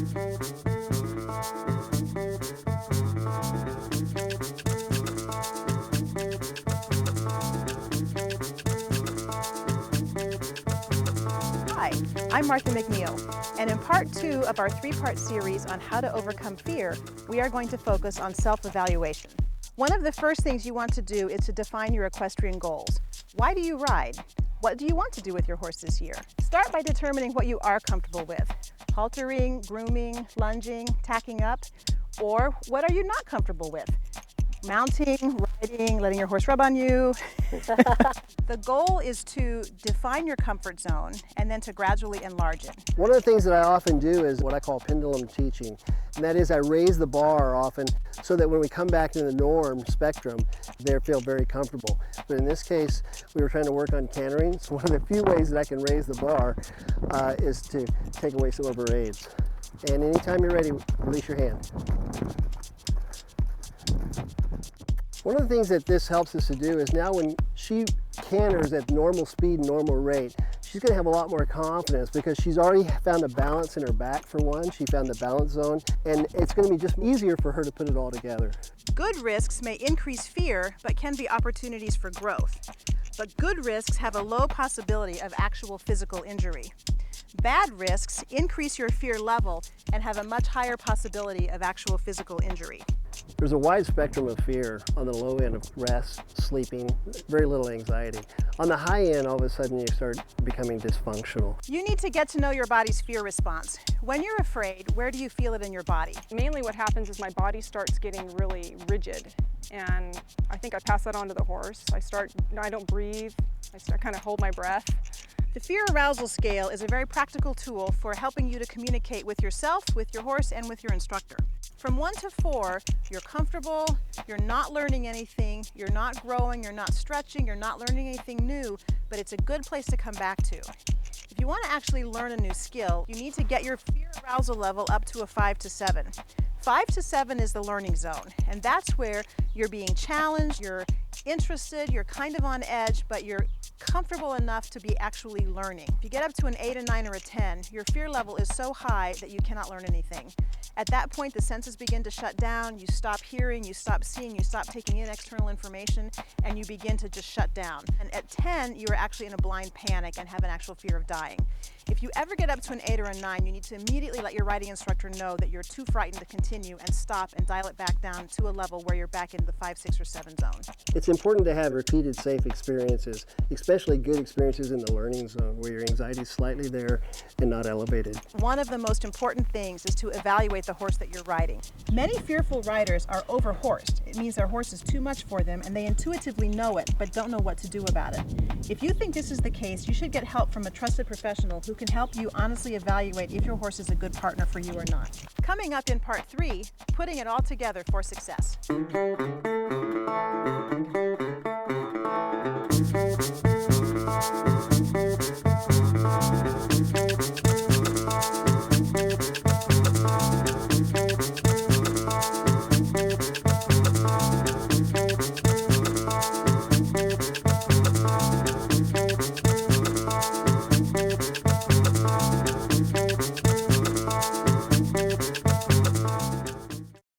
Hi, I'm Martha McNeil, and in part 2 of our 3-part series on how to overcome fear, we are going to focus on self-evaluation. One of the first things you want to do is to define your equestrian goals. Why do you ride? What do you want to do with your horse this year? Start by determining what you are comfortable with. Haltering, grooming, lunging, tacking up, or what are you not comfortable with? Mounting, riding, letting your horse rub on you. The goal is to define your comfort zone and then to gradually enlarge it. One of the things that I often do is what I call pendulum teaching, and that is I raise the bar often so that when we come back to the norm spectrum, they feel very comfortable. But in this case, we were trying to work on cantering, so one of the few ways that I can raise the bar is to take away some of her aids. And anytime you're ready, release your hand. One of the things that this helps us to do is now when she canters at normal speed, normal rate, she's going to have a lot more confidence because she's already found a balance in her back for one. She found the balance zone, and it's going to be just easier for her to put it all together. Good risks may increase fear, but can be opportunities for growth. But good risks have a low possibility of actual physical injury. Bad risks increase your fear level and have a much higher possibility of actual physical injury. There's a wide spectrum of fear on the low end of rest, sleeping, very little anxiety. On the high end, all of a sudden you start becoming dysfunctional. You need to get to know your body's fear response. When you're afraid, where do you feel it in your body? Mainly what happens is my body starts getting really rigid, and I think I pass that on to the horse. I don't breathe, I kind of hold my breath. The fear arousal scale is a very practical tool for helping you to communicate with yourself, with your horse, and with your instructor. From 1 to 4, you're comfortable, you're not learning anything, you're not growing, you're not stretching, you're not learning anything new, but it's a good place to come back to. If you want to actually learn a new skill, you need to get your fear arousal level up to a 5 to 7. 5 to 7 is the learning zone, and that's where you're being challenged, you're interested, you're kind of on edge, but you're comfortable enough to be actually learning. If you get up to an 8, a 9, or a 10, your fear level is so high that you cannot learn anything. At that point, the senses begin to shut down, you stop hearing, you stop seeing, you stop taking in external information, and you begin to just shut down. And at 10, you are actually in a blind panic and have an actual fear of dying. If you ever get up to an 8 or a 9, you need to immediately let your riding instructor know that you're too frightened to continue and stop and dial it back down to a level where you're back into the 5, 6, or 7 zone. It's important to have repeated safe experiences, especially good experiences in the learning zone where your anxiety is slightly there and not elevated. One of the most important things is to evaluate the horse that you're riding. Many fearful riders are overhorsed. It means their horse is too much for them and they intuitively know it but don't know what to do about it. If you think this is the case, you should get help from a trusted professional who can help you honestly evaluate if your horse is a good partner for you or not. Coming up in part 3, putting it all together for success.